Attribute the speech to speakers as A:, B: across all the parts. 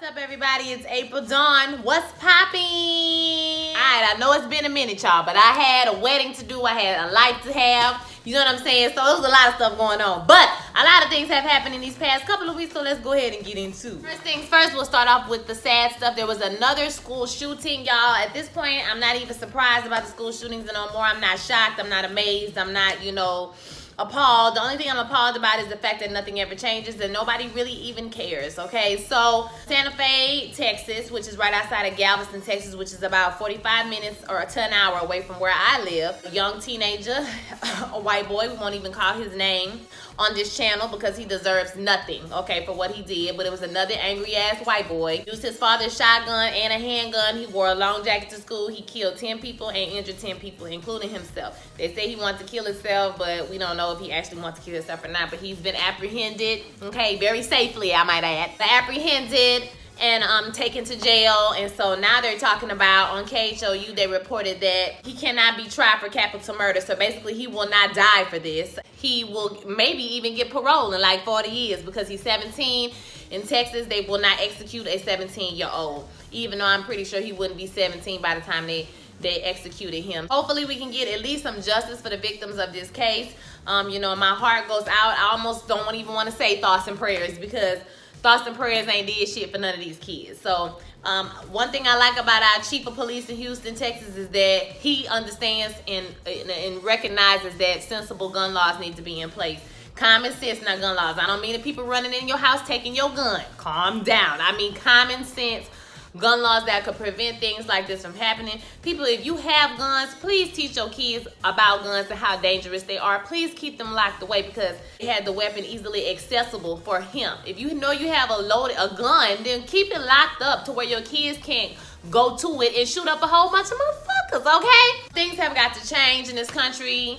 A: What's up, everybody? It's April Dawn. What's poppin'? Alright, I know it's been a minute, y'all, but I had a wedding to do. I had a life to have. You know what I'm saying? So there was a lot of stuff going on. But a lot of things have happened in these past couple of weeks, so let's go ahead and get into it. First things first, we'll start off with the sad stuff. There was another school shooting, y'all. At this point, I'm not even surprised about the school shootings no more. I'm not shocked. I'm not amazed. I'm not, appalled. The only thing I'm appalled about is the fact that nothing ever changes and nobody really even cares. Okay, so Santa Fe, Texas, which is right outside of Galveston, Texas, which is about 45 minutes or to an hour away from where I live. A young teenager, a white boy, we won't even call his name on this channel because he deserves nothing, okay, for what he did. But it was another angry ass white boy. Used his father's shotgun and a handgun. He wore a long jacket to school. He killed 10 people and injured 10 people, including himself. They say he wanted to kill himself, but we don't know if he actually wants to kill himself or not. But he's been apprehended, okay, very safely, I might add. Apprehended and taken to jail. And so now they're talking about on KHOU, they reported that he cannot be tried for capital murder. So basically he will not die for this. He will maybe even get parole in like 40 years because he's 17. In Texas, they will not execute a 17-year-old, even though I'm pretty sure he wouldn't be 17 by the time they executed him. Hopefully we can get at least some justice for the victims of this case. My heart goes out. I almost don't even want to say thoughts and prayers because thoughts and prayers ain't did shit for none of these kids. So one thing I like about our chief of police in Houston, Texas, is that he understands and recognizes that sensible gun laws need to be in place. Common sense, not gun laws. I don't mean the people running in your house taking your gun. Calm down. I mean common sense gun laws that could prevent things like this from happening. People, if you have guns, please teach your kids about guns and how dangerous they are. Please keep them locked away because he had the weapon easily accessible for him. If you know you have a gun, then keep it locked up to where your kids can't go to it and shoot up a whole bunch of motherfuckers, okay? Things have got to change in this country.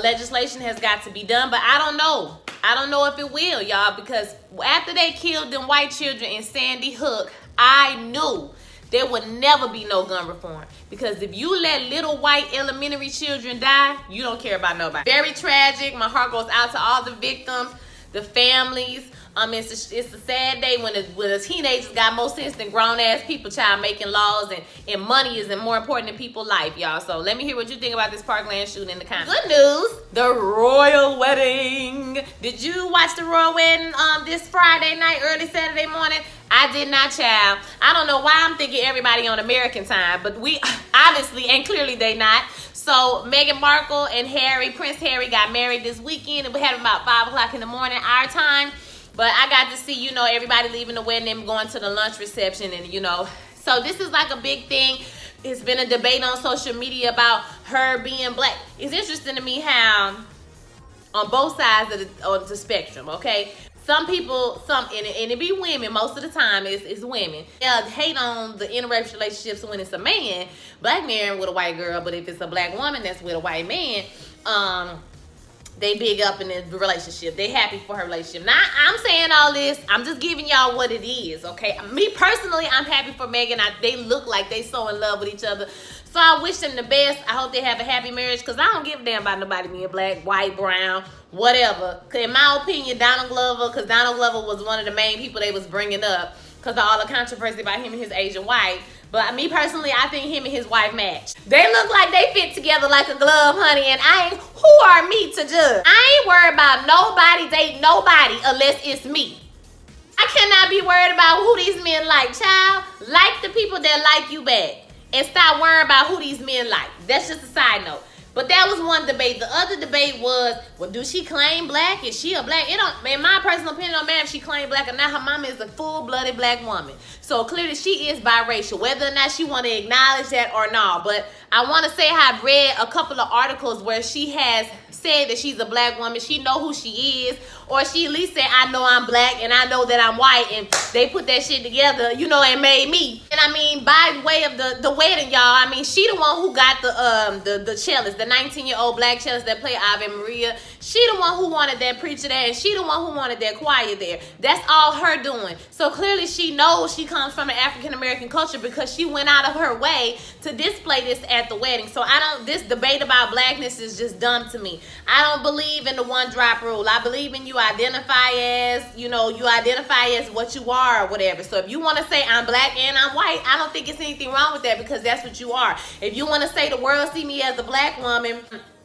A: Legislation has got to be done, but I don't know. I don't know if it will, y'all, because after they killed them white children in Sandy Hook, I knew there would never be no gun reform. Because if you let little white elementary children die, you don't care about nobody. Very tragic. My heart goes out to all the victims, the families. It's a sad day when the teenagers got more sense than grown-ass people, child, making laws, and money is more important than people's life, y'all. So let me hear what you think about this Parkland shooting in the comments. Good news, the royal wedding. Did you watch the royal wedding this Friday night, early Saturday morning? I did not, child. I don't know why I'm thinking everybody on American time, but we obviously, and clearly they not. So Meghan Markle and Prince Harry got married this weekend, and we had about 5 o'clock in the morning, our time. But I got to see, everybody leaving the wedding and going to the lunch reception, and so this is like a big thing. It's been a debate on social media about her being black. It's interesting to me how on both sides of the spectrum, okay? Some people, and it be women most of the time, it's women. They'll hate on the interracial relationships when it's a man, black man with a white girl, but if it's a black woman that's with a white man, they big up in the relationship. They happy for her relationship. Now, I'm saying all this, I'm just giving y'all what it is, okay? Me personally, I'm happy for Meghan. They look like they so in love with each other. So I wish them the best. I hope they have a happy marriage because I don't give a damn about nobody being black, white, brown, whatever. In my opinion, Donald Glover was one of the main people they was bringing up because of all the controversy about him and his Asian wife. But me personally, I think him and his wife match. They look like they fit together like a glove, honey, and who are me to judge? I ain't worried about nobody dating nobody unless it's me. I cannot be worried about who these men like, child. Like the people that like you back. And stop worrying about who these men like. That's just a side note. But that was one debate. The other debate was, well, do she claim black? Is she a black? It don't, in my personal opinion, don't matter if she claimed black or not. Her mama is a full-blooded black woman. So clearly she is biracial, whether or not she want to acknowledge that or not. But I want to say how I've read a couple of articles where she has said that she's a black woman. She know who she is. Or she at least said, I know I'm black and I know that I'm white. And they put that shit together, and made me. And I mean, by way of the wedding, y'all, I mean, she the one who got the cellist, the 19-year-old black cellist that played Ave Maria. She the one who wanted that preacher there, and she the one who wanted that choir there. That's all her doing. So clearly she knows she comes from an African American culture because she went out of her way to display this at the wedding. So this debate about blackness is just dumb to me. I don't believe in the one drop rule. I believe in you identify as, you identify as what you are or whatever. So if you want to say I'm black and I'm white, I don't think it's anything wrong with that because that's what you are. If you want to say the world see me as a black woman,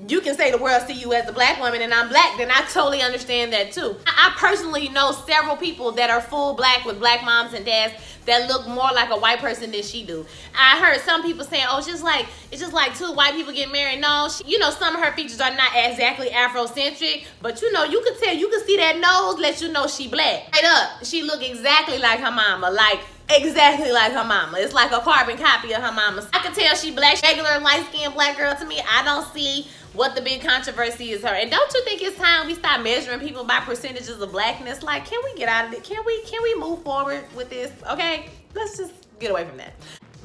A: you can say the world see you as a black woman and I'm black, then I totally understand that too. I personally know several people that are full black with black moms and dads that look more like a white person than she do. I heard some people saying, oh, it's just like two white people get married. No, some of her features are not exactly Afrocentric, but you can tell, you can see that nose, let you know she black. Straight up, she look exactly like her mama, like exactly like her mama. It's like a carbon copy of her mama. I can tell she black, regular light-skinned black girl to me. I don't see what the big controversy is her. And don't you think it's time we stop measuring people by percentages of blackness? Like, can we get out of it? Can we move forward with this? Okay, let's just get away from that.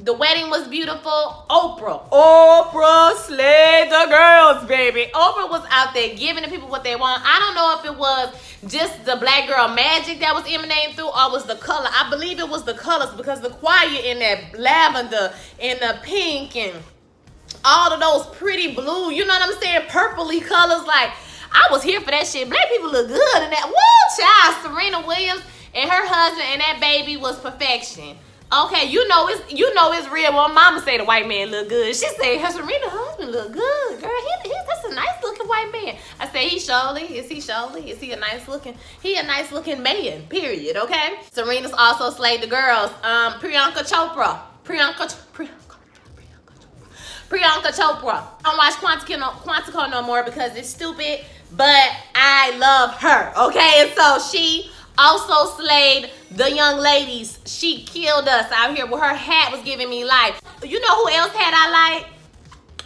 A: The wedding was beautiful. Oprah slayed the girls, baby. Oprah was out there giving the people what they want. I don't know if it was just the black girl magic that was emanating through or was the color. I believe it was the colors because the choir in that lavender and the pink and all of those pretty blue, you know what I'm saying, purpley colors. Like, I was here for that shit. Black people look good in that. Woo, child. Serena Williams and her husband and that baby was perfection. Okay, you know it's real. Well, mama say the white man look good. She say her Serena husband look good. Girl, that's a nice looking white man. I say he surely. Is he a nice looking? He a nice looking man, period, okay? Serena's also slayed the girls. Priyanka Chopra. I don't watch Quantico no more because it's stupid, but I love her, okay? And so she also slayed the young ladies. She killed us out here with her hat was giving me life. You know who else had I like?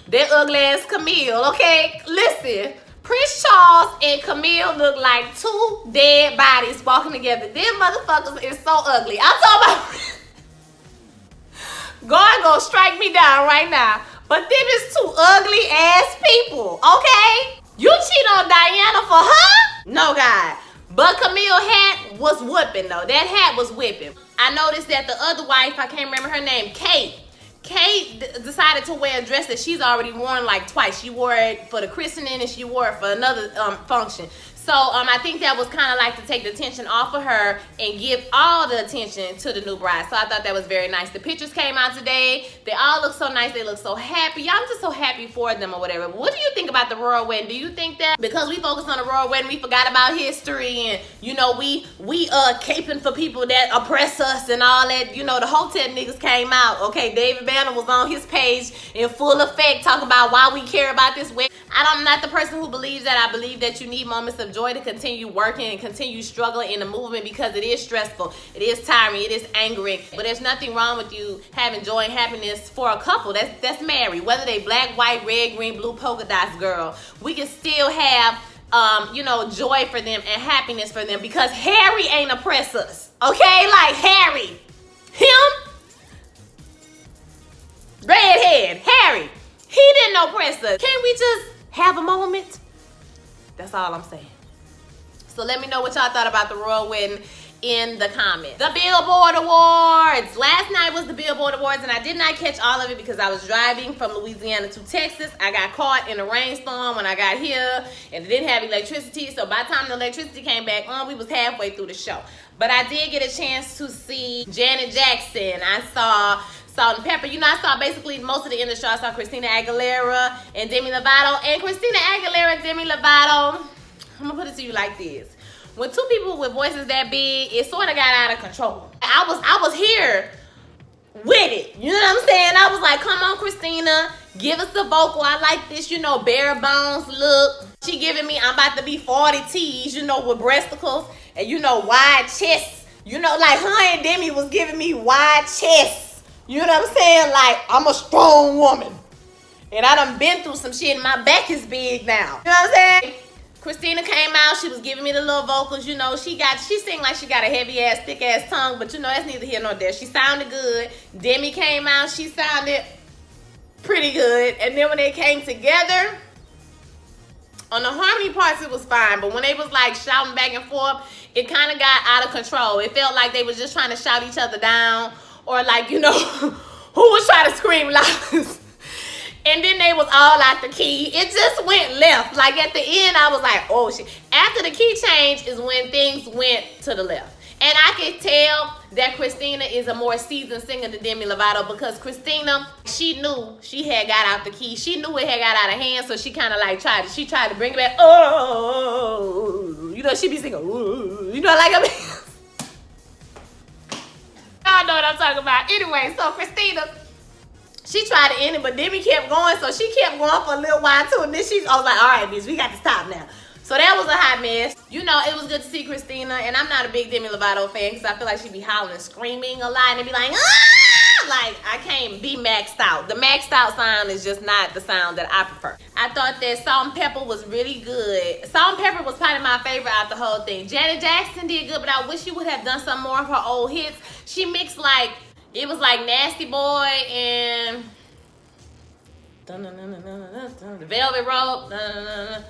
A: That ugly ass Camille, okay? Listen, Prince Charles and Camille look like two dead bodies walking together. Them motherfuckers is so ugly. I'm talking about God gonna strike me down right now. But them is two ugly ass people, okay? You cheat on Diana for her? No, God. But Camille hat was whipping though. That hat was whipping. I noticed that the other wife, I can't remember her name, Kate decided to wear a dress that she's already worn like twice. She wore it for the christening and she wore it for another function. So I think that was kind of like to take the attention off of her and give all the attention to the new bride. So I thought that was very nice. The pictures came out today. They all look so nice. They look so happy. I'm just so happy for them or whatever. But what do you think about the royal wedding? Do you think that because we focused on the royal wedding, we forgot about history and, we caping for people that oppress us and all that? The hotel niggas came out. Okay, David Banner was on his page in full effect talking about why we care about this wedding. I'm not the person who believes that. I believe that you need moments of joy to continue working and continue struggling in the movement because it is stressful, it is tiring, it is angering. But there's nothing wrong with you having joy and happiness for a couple that's married, whether they black, white, red, green, blue, polka dots, girl. We can still have joy for them and happiness for them because Harry ain't oppress us, okay? Like Harry, him, redhead, Harry, he didn't oppress us. Can we just have a moment? That's all I'm saying. So let me know what y'all thought about the royal wedding in the comments. The Billboard Awards. Last night was the Billboard Awards and I did not catch all of it because I was driving from Louisiana to Texas. I got caught in a rainstorm when I got here and it didn't have electricity. So by the time the electricity came back on, we was halfway through the show. But I did get a chance to see Janet Jackson. I saw Salt and Pepper. I saw basically most of the industry. I saw Christina Aguilera and Demi Lovato. And Christina Aguilera and Demi Lovato, I'm gonna put it to you like this. When two people with voices that big, it sort of got out of control. I was here with it. You know what I'm saying? I was like, come on, Christina, give us the vocal. I like this, bare bones look. She giving me, I'm about to be 40 T's, with breasticles and, wide chests. Like her and Demi was giving me wide chests. You know what I'm saying? Like, I'm a strong woman. And I done been through some shit and my back is big now. You know what I'm saying? Christina came out, she was giving me the little vocals, she sing like she got a heavy ass, thick ass tongue, but that's neither here nor there. She sounded good. Demi came out, she sounded pretty good. And then when they came together, On the harmony parts, it was fine, but when they was like shouting back and forth, it kind of got out of control. It felt like they was just trying to shout each other down, or like, you know, who was trying to scream loudest. And then they was all out the key. It just went left. Like at the end, I was like, oh shit. After the key change is when things went to the left. And I could tell that Christina is a more seasoned singer than Demi Lovato, because Christina, she knew she had got out the key. She knew it had got out of hand, so she kind of like tried to bring it back. Oh, you know, she be singing, ooh, you know, like I mean. Y'all know what I'm talking about. Anyway, so Christina, she tried to end it, but Demi kept going, so she kept going for a little while too. And then I was like, all right, bitch, we got to stop now. So that was a hot mess. You know, it was good to see Christina, and I'm not a big Demi Lovato fan because I feel like she be howling and screaming a lot, and it be like, ah! Like, I can't be maxed out. The maxed out sound is just not the sound that I prefer. I thought that Salt and Pepper was really good. Salt and Pepper was probably my favorite out the whole thing. Janet Jackson did good, but I wish she would have done some more of her old hits. She mixed like, it was like Nasty Boy and the Velvet Rope.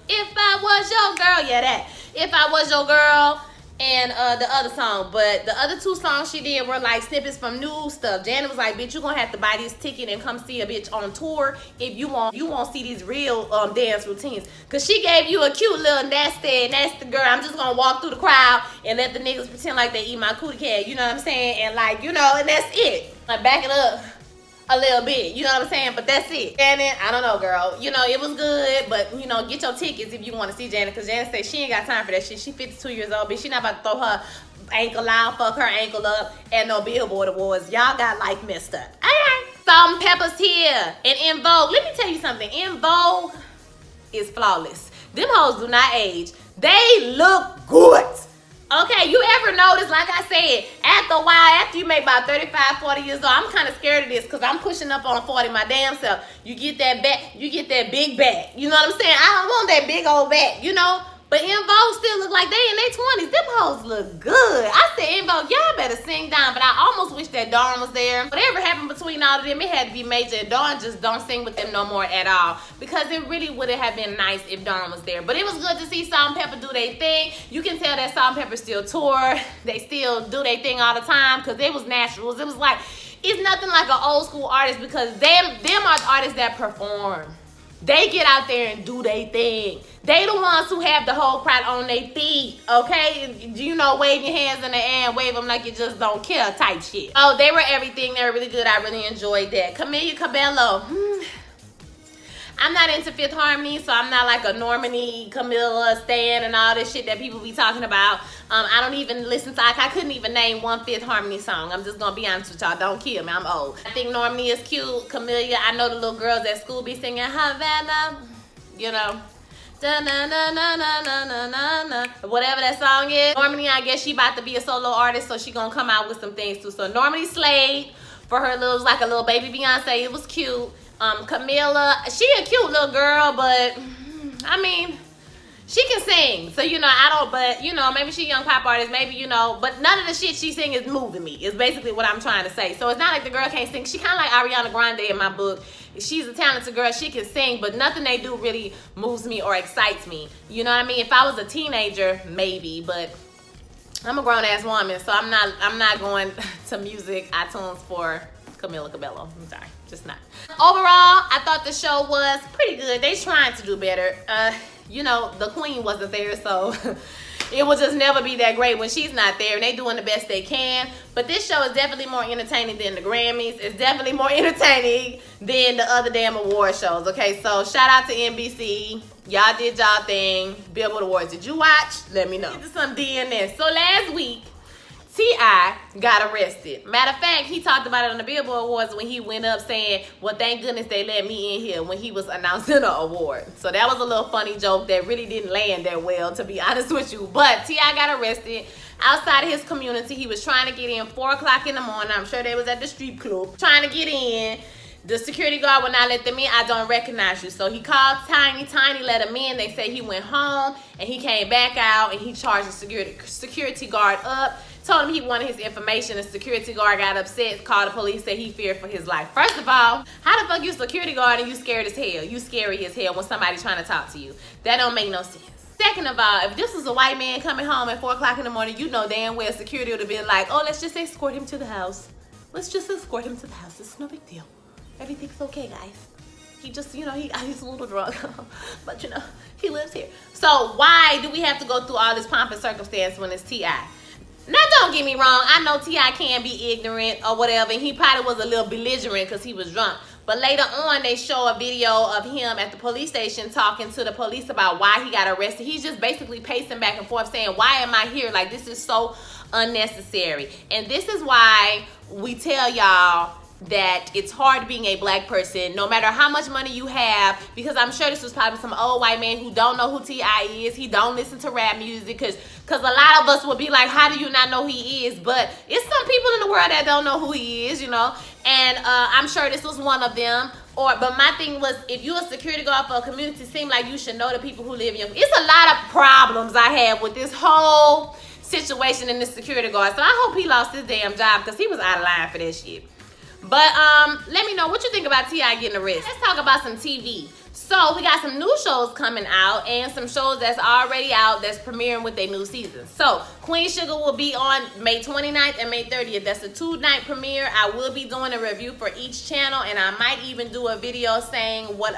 A: If I Was Your Girl, yeah, that. If I Was Your Girl, and the other song. But the other two songs she did were like snippets from new stuff. Janet was like, bitch, you gonna have to buy this ticket and come see a bitch on tour if you won't see these real dance routines. Cause she gave you a cute little nasty girl, I'm just gonna walk through the crowd and let the niggas pretend like they eat my cootie cat, you know what I'm saying? And like, you know, and that's it. Like, back it up a little bit, you know what I'm saying? But that's it. Janet, I don't know, girl. You know, it was good, but, you know, get your tickets if you want to see Janet, because Janet said she ain't got time for that shit. She 52 years old, bitch. She not about to throw her ankle out, fuck her ankle up, and no Billboard Awards. Y'all got life messed up. All right. Salt and Pepper's here. And In Vogue, let me tell you something. In Vogue is flawless. Them hoes do not age. They look good. Okay, you ever notice, like I said, after a while, after you make about 35, 40 years old, I'm kind of scared of this because I'm pushing up on 40 my damn self. You get that back, you get that big back. You know what I'm saying? I don't want that big old back, you know? But In Vogue still look like they in their 20s. Them hoes look good. I said, In Vogue, y'all better sing down. But I almost wish that Dawn was there. Whatever happened between all of them, it had to be major. Dawn just don't sing with them no more at all. Because it really would have been nice if Dawn was there. But it was good to see Salt and Pepper do their thing. You can tell that Salt and Pepper still tour. They still do their thing all the time because it was naturals. It was like, it's nothing like an old school artist because them are the artists that perform. They get out there and do their thing. They the ones who have the whole crowd on their feet, okay? You know, wave your hands in the air and wave them like you just don't care type shit. Oh, they were everything. They were really good. I really enjoyed that. Camila Cabello. I'm not into Fifth Harmony, so I'm not like a Normani, Camila, Stan, and all this shit that people be talking about. I don't even listen to, I couldn't even name one Fifth Harmony song. I'm just gonna be honest with y'all. Don't kill me, I'm old. I think Normani is cute. Camila, I know the little girls at school be singing Havana, you know. Da-na-na-na-na-na-na-na. Whatever that song is. Normani, I guess she about to be a solo artist, so she gonna come out with some things too. So Normani slayed for her little, like a little baby Beyonce. It was cute. Camila, she a cute little girl, but I mean, she can sing. So, you know, but, you know, maybe she a young pop artist, maybe, you know, but none of the shit she sing is moving me, is basically what I'm trying to say. So it's not like the girl can't sing. She kind of like Ariana Grande in my book. She's a talented girl. She can sing, but nothing they do really moves me or excites me. You know what I mean? If I was a teenager, maybe, but I'm a grown-ass woman, so I'm not going to music iTunes for Camila Cabello. I'm sorry, just not. Overall, I thought the show was pretty good. They trying to do better. You know, the queen wasn't there, so it will just never be that great when she's not there, and they doing the best they can. But this show is definitely more entertaining than the Grammys. It's definitely more entertaining than the other damn award shows, okay? So shout out to NBC. Y'all did y'all thing. Billboard Awards, did you watch? Let me know. Get to some DNS. So last week, T.I. got arrested. Matter of fact, he talked about it on the Billboard Awards when he went up saying, well, thank goodness they let me in here when he was announcing an award. So that was a little funny joke that really didn't land that well, to be honest with you. But T.I. got arrested outside of his community. He was trying to get in 4 o'clock in the morning. I'm sure they was at the strip club trying to get in. The security guard would not let them in. I don't recognize you. So he called Tiny. Tiny let him in. They say he went home and he came back out and he charged the security guard up. told him he wanted his information. The security guard got upset, called the police, said he feared for his life. First of all, how the fuck you a security guard and you scared as hell? You scary as hell when somebody's trying to talk to you. That don't make no sense. Second of all, if this was a white man coming home at 4 o'clock in the morning, you know damn well security would have been like, oh, let's just escort him to the house. Let's just escort him to the house. It's no big deal. Everything's okay, guys. He just, you know, he's a little drunk, but you know, he lives here. So why do we have to go through all this pomp and circumstance when it's T.I.? Now, don't get me wrong. I know T.I. can be ignorant or whatever, and he probably was a little belligerent because he was drunk. But later on, they show a video of him at the police station talking to the police about why he got arrested. He's just basically pacing back and forth saying, why am I here? Like, this is so unnecessary. And this is why we tell y'all that it's hard being a black person, no matter how much money you have, because I'm sure this was probably some old white man who don't know who T.I. is. He don't listen to rap music, because a lot of us will be like, how do you not know who he is? But it's some people in the world that don't know who he is, you know, and I'm sure this was one of them. But my thing was, if you're a security guard for a community, it seems like you should know the people who live in your. It's a lot of problems I have with this whole situation in this security guard. So I hope he lost his damn job, because he was out of line for that shit. But let me know what you think about T.I. getting arrested. Let's talk about some TV. So we got some new shows coming out and some shows that's already out that's premiering with their new season. So Queen Sugar will be on May 29th and May 30th. That's a 2-night premiere. I will be doing a review for each channel, and I might even do a video saying what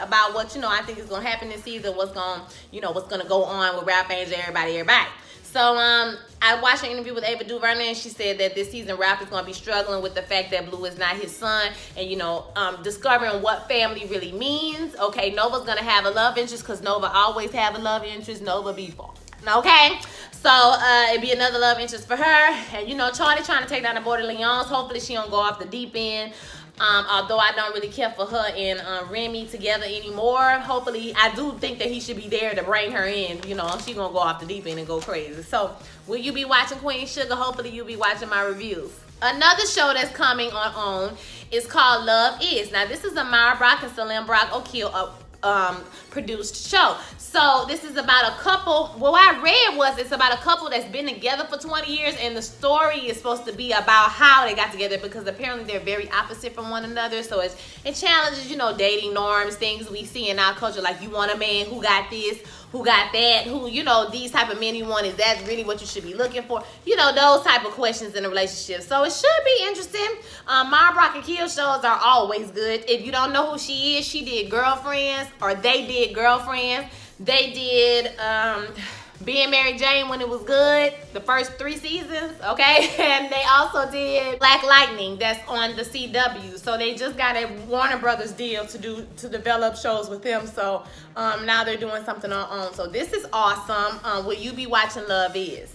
A: you know I think is gonna happen this season, what's gonna go on with Ralph Angel, everybody. So I watched an interview with April Dawn Billboard, and she said that this season Ralph is going to be struggling with the fact that Blue is not his son, and discovering what family really means. Okay, Nova's going to have a love interest, because Nova always have a love interest. Nova be far. Okay, so it'd be another love interest for her. And Charlie trying to take down the Borderlands. Hopefully she don't go off the deep end. Although I don't really care for her and Remy together anymore. Hopefully, I do think that he should be there to bring her in. She gonna go off the deep end and go crazy. So, will you be watching Queen Sugar? Hopefully, you'll be watching my reviews. Another show that's coming on is called Love Is. Now, this is a Mara Brock and Salim Brock O'Keel produced show. So this is about a couple. What I read was it's about a couple that's been together for 20 years, and the story is supposed to be about how they got together, because apparently they're very opposite from one another. So it challenges, dating norms, things we see in our culture, like you want a man who got this, who got that, who, these type of men you want, is that really what you should be looking for? Those type of questions in a relationship. So it should be interesting. Mara Brock and Kill shows are always good. If you don't know who she is, she did Girlfriends, or they did Girlfriends. They did Being Mary Jane when it was good, the first 3 seasons, okay? And they also did Black Lightning, that's on the CW. So they just got a Warner Brothers deal to develop shows with them. So now they're doing something on their own. So this is awesome. Will you be watching Love Is?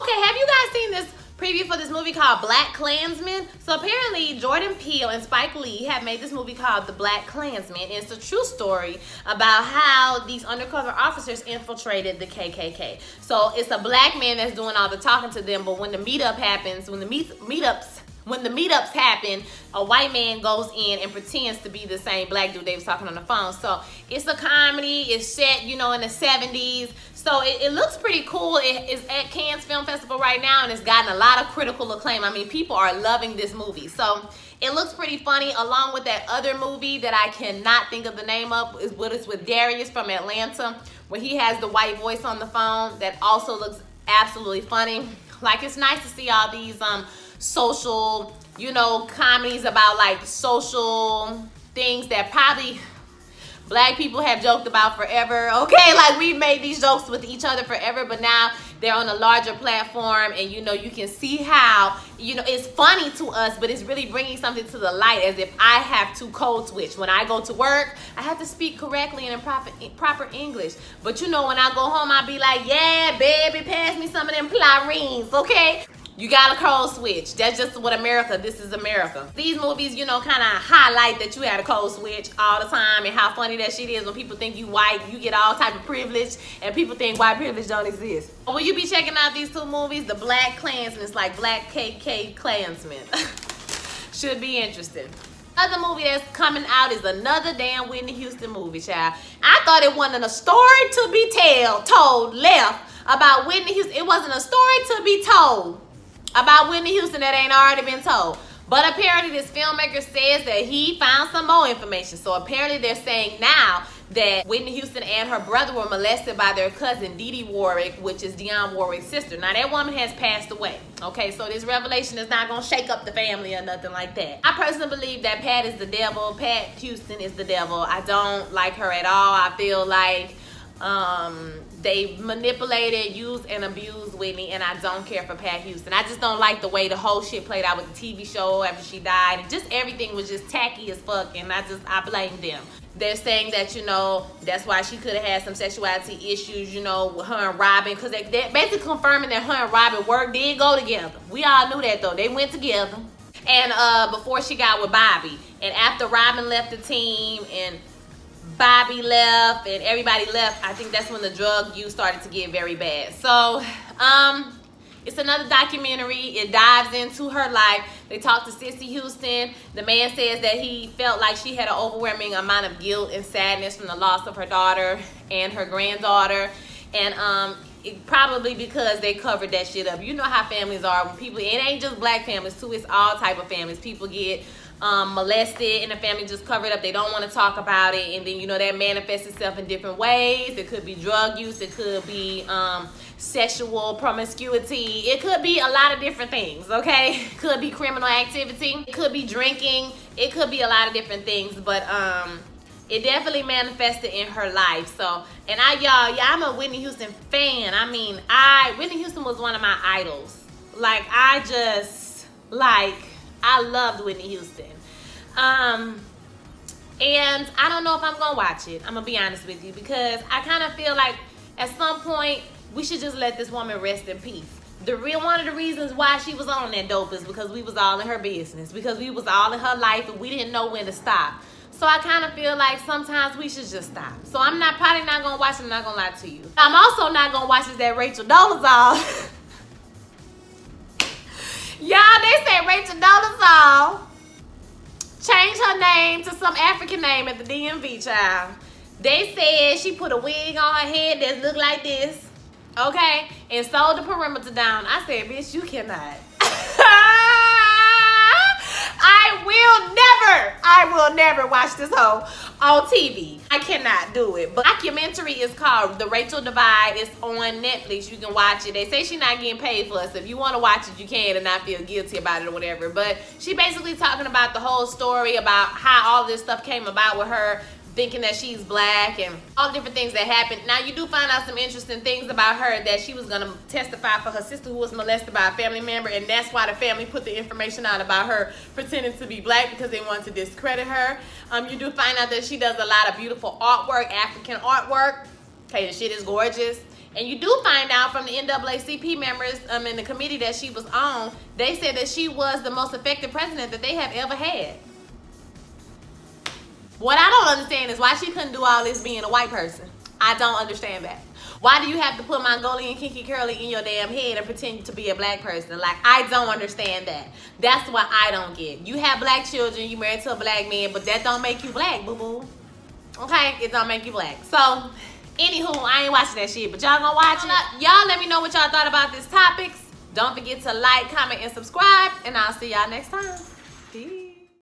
A: Okay, have you guys seen this preview for this movie called Black Klansman? So apparently Jordan Peele and Spike Lee have made this movie called The Black Klansman. And it's a true story about how these undercover officers infiltrated the KKK. So it's a black man that's doing all the talking to them, but when the meetup happens, when the meetups happen, a white man goes in and pretends to be the same black dude they was talking on the phone. So it's a comedy. It's set, in the 70s. So it looks pretty cool. It is at Cannes Film Festival right now, and it's gotten a lot of critical acclaim. I mean, people are loving this movie. So it looks pretty funny, along with that other movie that I cannot think of the name of. It's with Darius from Atlanta, where he has the white voice on the phone. That also looks absolutely funny. Like, it's nice to see all these social, comedies about like social things that probably black people have joked about forever, okay? Like, we've made these jokes with each other forever, but now they're on a larger platform, and you can see how, it's funny to us, but it's really bringing something to the light, as if I have to code switch. When I go to work, I have to speak correctly and in proper English. But when I go home, I'll be like, yeah, baby, pass me some of them plurines, okay? You gotta code switch. That's just what this is America. These movies, kind of highlight that you had a code switch all the time, and how funny that shit is when people think you white, you get all type of privilege, and people think white privilege don't exist. Will you be checking out these 2 movies? The Black Klansman, it's like Black KK Klansman. Should be interesting. Another movie that's coming out is another damn Whitney Houston movie, child. I thought it wasn't a story to be told left about Whitney Houston. It wasn't a story to be told about Whitney Houston that ain't already been told. But apparently this filmmaker says that he found some more information. So apparently they're saying now that Whitney Houston and her brother were molested by their cousin Dee Dee Warwick, which is Dionne Warwick's sister. Now that woman has passed away. Okay, so this revelation is not gonna shake up the family or nothing like that. I personally believe that Pat is the devil. Pat Houston is the devil. I don't like her at all. I feel like they manipulated, used, and abused Whitney, and I don't care for Pat Houston. I just don't like the way the whole shit played out with the TV show after she died. And just everything was just tacky as fuck, and I blame them. They're saying that, you know, that's why she could have had some sexuality issues, you know, with her and Robin, because they're basically confirming that her and Robin did go together. We all knew that, though. They went together. And before she got with Bobby. And after Robin left the team and Bobby left and everybody left, I think that's when the drug use started to get very bad. So it's another documentary. It dives into her life. They talked to Sissy Houston. The man says that he felt like she had an overwhelming amount of guilt and sadness from the loss of her daughter and her granddaughter, and probably because they covered that shit up. You know how families are. When people, it ain't just black families too, it's all type of families. People get molested and the family just cover it up. They don't want to talk about it, and then, you know, that manifests itself in different ways. It could be drug use, it could be sexual promiscuity, it could be a lot of different things, okay? It could be criminal activity, it could be drinking, it could be a lot of different things, but it definitely manifested in her life. So, and I'm a Whitney Houston fan. I mean, Whitney Houston was one of my idols. Like, I loved Whitney Houston. And I don't know if I'm gonna watch it. I'm gonna be honest with you, because I kind of feel like at some point we should just let this woman rest in peace. One of the reasons why she was on that dope is because we was all in her business, because we was all in her life and we didn't know when to stop. So I kind of feel like sometimes we should just stop. So I'm probably not gonna watch it. I'm not gonna lie to you. I'm also not gonna watch is that Rachel Dolezal. Y'all, they said Rachel Dolezal changed her name to some African name at the DMV, child. They said she put a wig on her head that looked like this, okay, and sewed the perimeter down. I said, bitch, you cannot. I will never watch this hoe on TV. I cannot do it. But the documentary is called The Rachel Divide. It's on Netflix. You can watch it. They say she's not getting paid for it, so if you want to watch it, you can and not feel guilty about it or whatever. But she basically talking about the whole story about how all this stuff came about with her thinking that she's black and all the different things that happened. Now, you do find out some interesting things about her, that she was going to testify for her sister who was molested by a family member, and that's why the family put the information out about her pretending to be black, because they wanted to discredit her. You do find out that she does a lot of beautiful artwork, African artwork. Okay, the shit is gorgeous. And you do find out from the NAACP members in the committee that she was on, they said that she was the most effective president that they have ever had. What I don't understand is why she couldn't do all this being a white person. I don't understand that. Why do you have to put Mongolian kinky curly in your damn head and pretend to be a black person? Like, I don't understand that. That's what I don't get. You have black children, you married to a black man, but that don't make you black, boo-boo. Okay? It don't make you black. So, anywho, I ain't watching that shit, but y'all gonna watch it? Y'all let me know what y'all thought about this topics. Don't forget to like, comment, and subscribe, and I'll see y'all next time. Peace.